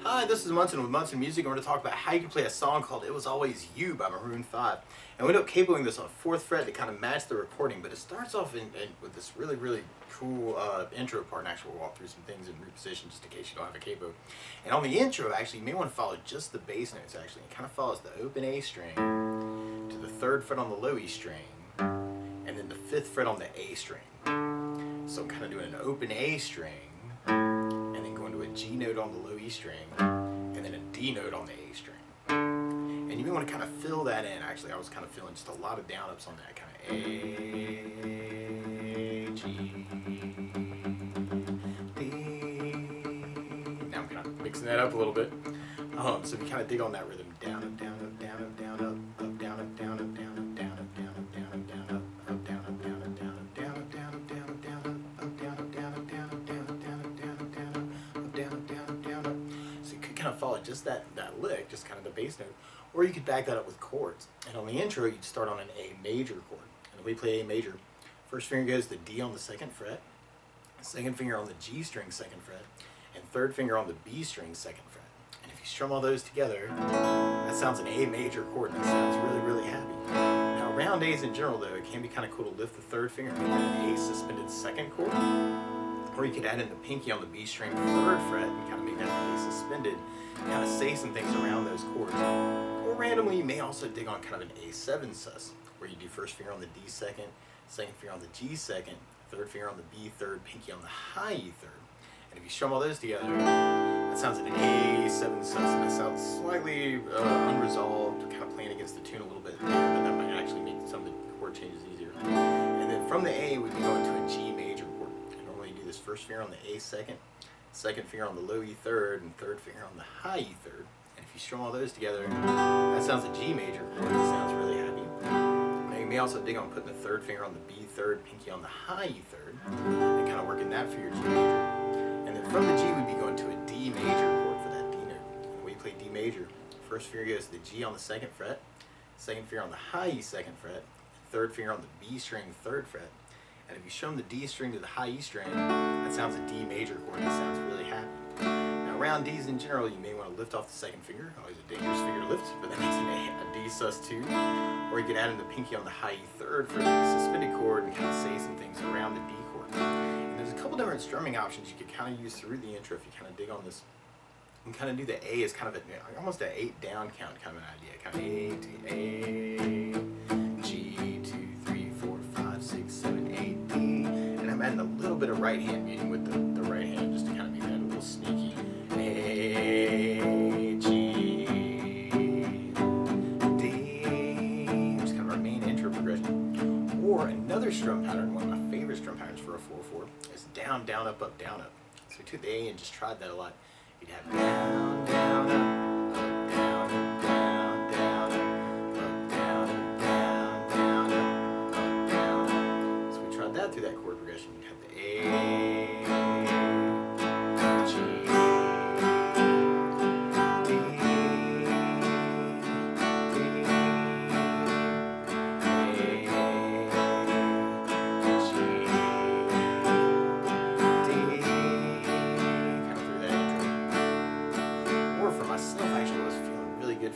Hi, this is Munson with Munson Music. I'm going to talk about how you can play a song called It Was Always You by Maroon 5. And we end up capoing this on 4th fret to kind of match the recording, but it starts off with this really cool intro part, and actually we'll walk through some things in reposition just in case you don't have a capo. And on the intro, actually, you may want to follow just the bass notes, actually. It kind of follows the open A string to the 3rd fret on the low E string, and then the 5th fret on the A string. So I'm kind of doing an open A string, and then going to a G note on the low E string, and then a D note on the A string. And you may want to kind of fill that in. Actually, I was kind of feeling just a lot of down ups on that, kind of A, G, D. Now I'm kind of mixing that up a little bit. So if you kind of dig on that rhythm, down up, down up, down up, down up, up, down up, down up, down up, down up, down up, down up, down up, up, down up, down up, down up, down up, down up, down up, down up, up, down up, down up, down up, down up, down up, down up, down up, up, down up, down up, down up. So you could kind of follow just that lick, just kind of the bass note, or you could back that up with chords. And on the intro, you'd start on an A major chord. And we play A major. First finger goes to D on the 2nd fret, 2nd finger on the G string 2nd fret, and 3rd finger on the B string 2nd fret. And if you strum all those together, that sounds an A major chord, and that sounds really happy. Now around A's in general though, it can be kind of cool to lift the 3rd finger and make that an A suspended 2nd chord. Or you could add in the pinky on the B string 3rd fret and kind of make that an A suspended, and kind of say some things around those chords. Or randomly, you may also dig on kind of an A7 sus, where you do 1st finger on the D 2nd, 2nd finger on the G 2nd, 3rd finger on the B 3rd, pinky on the high E 3rd. And if you strum all those together, that sounds like an A7 sus, and that sounds slightly unresolved, kind of playing against the tune a little bit there, but that might actually make some of the chord changes easier. And then from the A, we'd be going to a G major chord. And normally you do this 1st finger on the A 2nd, 2nd finger on the low E 3rd, and 3rd finger on the high E 3rd. And if you strum all those together, that sounds a G major chord. That sounds really happy. Now you may also dig on putting the 3rd finger on the B 3rd, pinky on the high E 3rd, and kind of working that for your G major. And then from the G, we'd be going to a D major chord for that D note. And when you play D major, 1st finger goes to the G on the 2nd fret, 2nd finger on the high E 2nd fret, 3rd finger on the B string 3rd fret. And if you strum the D string to the high E string, that sounds a D major chord. That sounds really happy. Now around D's in general, you may want to lift off the 2nd finger. Always a dangerous finger to lift, but that makes it a D sus 2. Or you could add in the pinky on the high E 3rd for the suspended chord and kind of say some things around the D chord. And there's a couple different strumming options you could kind of use through the intro if you kind of dig on this. You can kind of do the A as kind of almost an 8 down count kind of an idea. Kind of A to A, G, 2, 3, 4, 5, 6, 7, 8, D. And I'm adding a little bit of right hand muting with the right hand just to kind of make that a little sneaky. A, G, D. Just kind of our main intro progression. Or another strum pattern, one of my favorite strum patterns for a 4/4, is down, down, up, down, up. So we took the A and just tried that a lot. You'd have down, down, up, down, down, down, up, down, down, down, up, down. So we tried that through that chord progression. You'd have the A, G, D,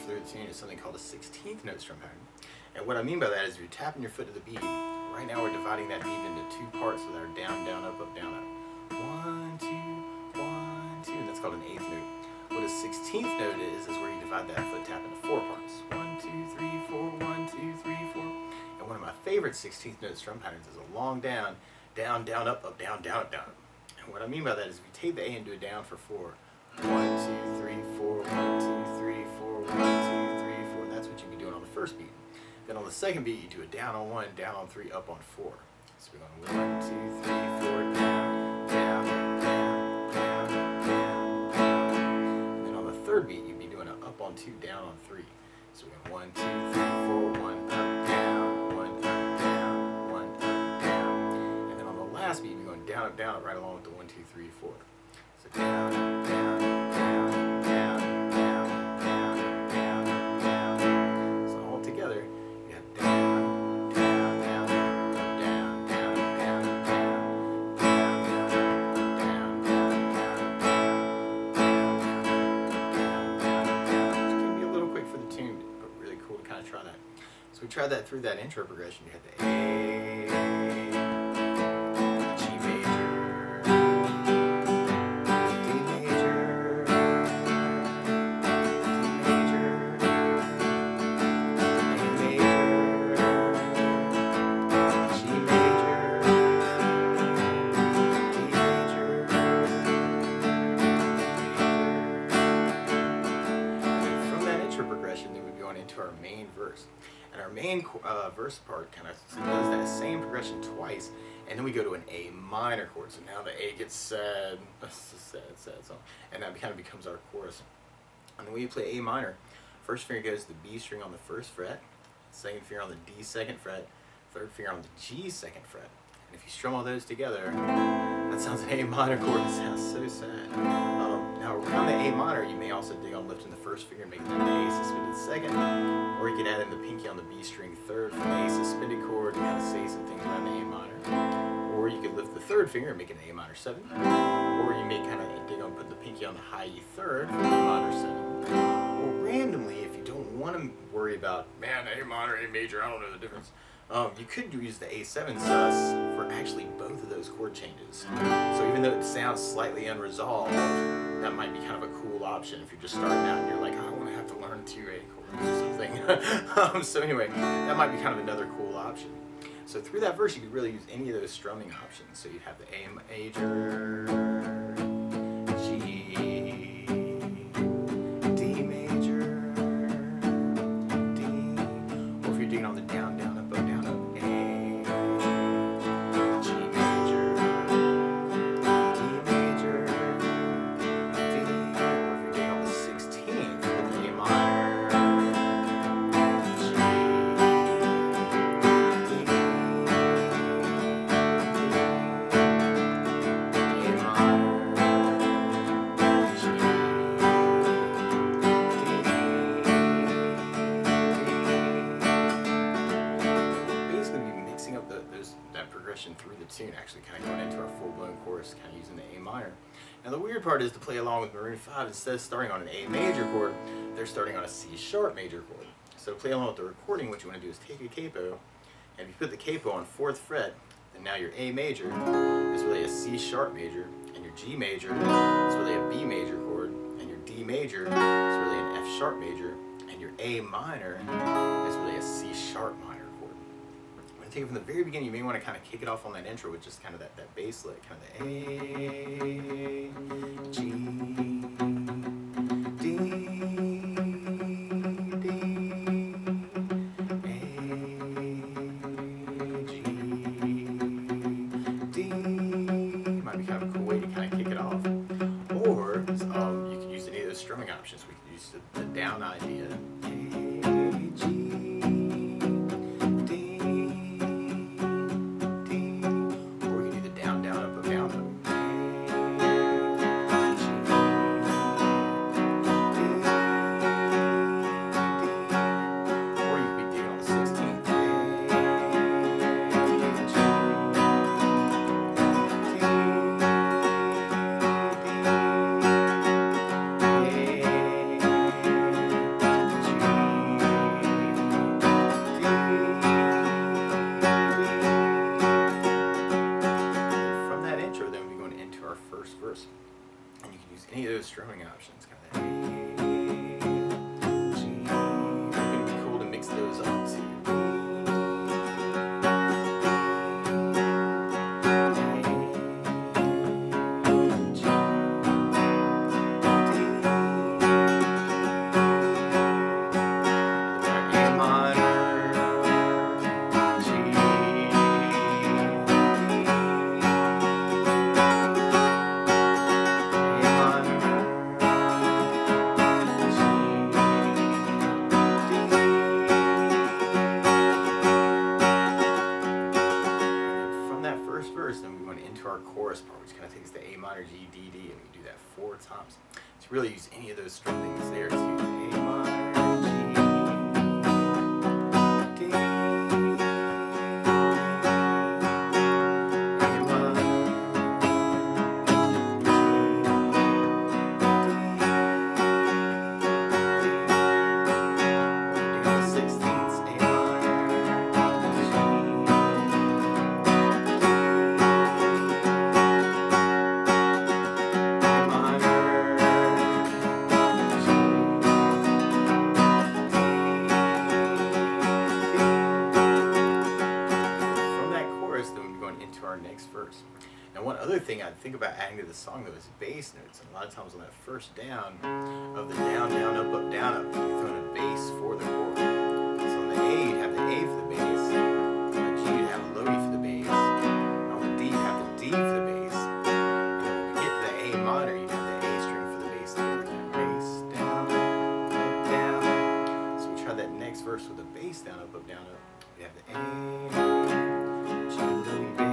through the tune is something called a 16th note strum pattern. And what I mean by that is you're tapping your foot to the beat. Right now we're dividing that beat into 2 parts with our down, down, up, down, up. 1, 2, 1, 2, and that's called an 8th note. What a 16th note is where you divide that foot tap into 4 parts. 1, 2, 3, 4, 1, 2, 3, 4. And one of my favorite 16th note strum patterns is a long down, down, down, up, down, down, down. And what I mean by that is if you take the A and do a down for 4, 1, 2, 3, 4, 1, 2, 3, 4, 1, 2, 3, 4. That's what you'd be doing on the first beat. Then on the second beat, you do a down on 1, down on 3, up on 4. So we're going 1, 2, 3, 4, down, down, down, down, down, down. And then on the third beat, you'd be doing an up on 2, down on 3. So we're going 1, 2, 3, 4, 1, up, down, 1, up, down, 1, up, down. And then on the last beat, you'd be going down, up, down, up, right along with the 1, 2, 3, 4. So down, up, down, down, down, down, down, down, down. So all together, you have down, down, down, up, down, down, down, down, down, down, down, down, down, down, down, down. Which can be a little quick for the tune, but really cool to kind of try that. So we tried that through that intro progression. You had the A, G major, D major, D major, A major, G major, D major, and then from that intro progression, then we'd be going into our main verse. And our main verse part kind of does that same progression twice, and then we go to an A minor chord. So now the A gets sad, sad song, and that kind of becomes our chorus. And then when you play A minor, first finger goes to the B string on the first fret, second finger on the D second fret, third finger on the G second fret. And if you strum all those together, that sounds an A minor chord. It sounds so sad. Now around the A minor, you may also dig on lifting the first finger and making that an A suspended second, or you could add in the pinky on the B string third from the A suspended chord to kind of say some things around the A minor. Or you could lift the third finger and make an A minor 7, or you may kind of dig on putting the pinky on the high E third from A minor 7. Or randomly, if you don't want to worry about, man, A minor, A major, I don't know the difference, you could use the A7 sus for actually both of those chord changes. So even though it sounds slightly unresolved, that might be kind of a cool option if you're just starting out and you're like, I want to have to learn 2 A chords or something. So anyway, that might be kind of another cool option. So through that verse, you could really use any of those strumming options. So you'd have the A major, G, D major, D, or if you're digging on the down, down, up, down, up, A, G major, D major, D, or if you're digging on the 16th with A minor, G, D, A minor, G, basically be mixing up that progression through the tune, actually kind of going into our full-blown chorus, kind of using the A minor. Now the weird part is to play along with Maroon 5, instead of starting on an A major chord, they're starting on a C sharp major chord. So to play along with the recording, what you want to do is take a capo, and if you put the capo on 4th fret, then now your A major is really a C sharp major, and your G major is really a B major chord, and your D major is really an F sharp major, and your A minor is really a C sharp minor chord. When you take it from the very beginning, you may want to kind of kick it off on that intro with just kind of that bass lick, kind of the A, G, D, D, A, G, D. Might be kind of a cool way to kind of kick it off. Or you can use any of those strumming options. We could use the down idea. A, G, D, D. Or we can do the down, down, up, down, up. our chorus part, which kind of takes the A minor, G, D, D, and we do that 4 times. To really use any of those strum things there too. A minor, G, D, verse. Now one other thing I think about adding to the song though is bass notes. And a lot of times on that first down of the down, down, up, down, up, you're throwing a bass for the chord. So on the A you'd have the A for the bass, on the G you'd have a low E for the bass, and on the D you'd have the D for the bass, and then when we get to the A minor you'd have the A string for the bass there. Bass, down, up, down. So we try that next verse with the bass down, up, down, up. We have the A, G, low E, bass,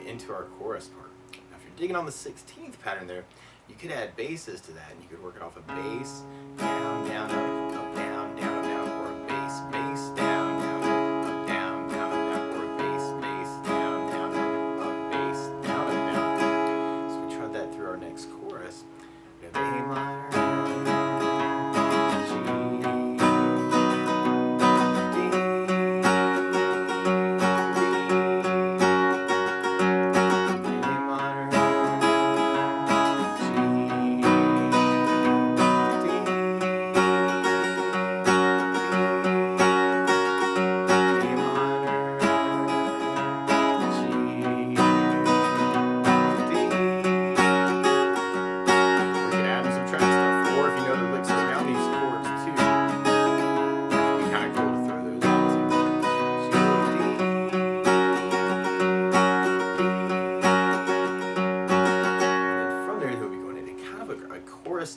into our chorus part. Now if you're digging on the 16th pattern there, you could add basses to that and you could work it off a bass, down, down, up, down, down, up, down, or a bass, bass, down, down, up, down, down, up, down, or a bass, bass, down, down, up, bass, down, up, down. So we tried that through our next chorus. We have A minor,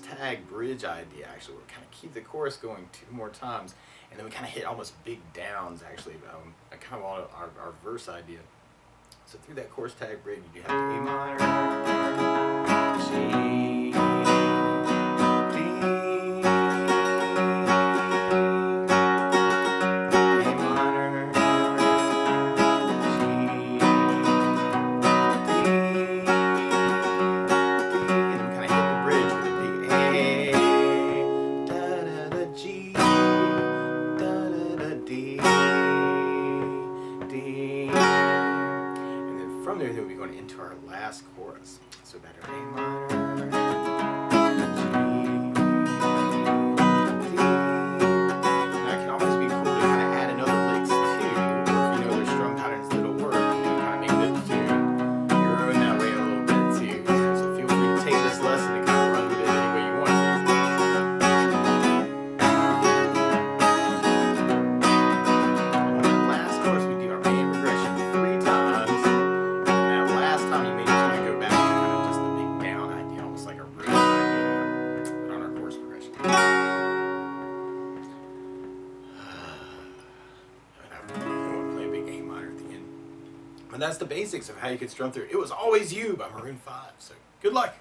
tag bridge idea. Actually, we'll kind of keep the chorus going 2 more times, and then we kind of hit almost big downs actually, kind of on our verse idea. So through that chorus tag bridge you have the A minor, G, from there, we'll be going into our last chorus. So that A minor, G, D. Now it can always be cool to kind of add another licks too, or if you know there's strum patterns that'll work, you can kind of make the tune your own that way a little bit too. So feel free to take this lesson and kind of run with it any way you want to. On that last chorus, we do our main progression 3 times. And that's the basics of how you could strum through It Was Always You by Maroon 5. So good luck.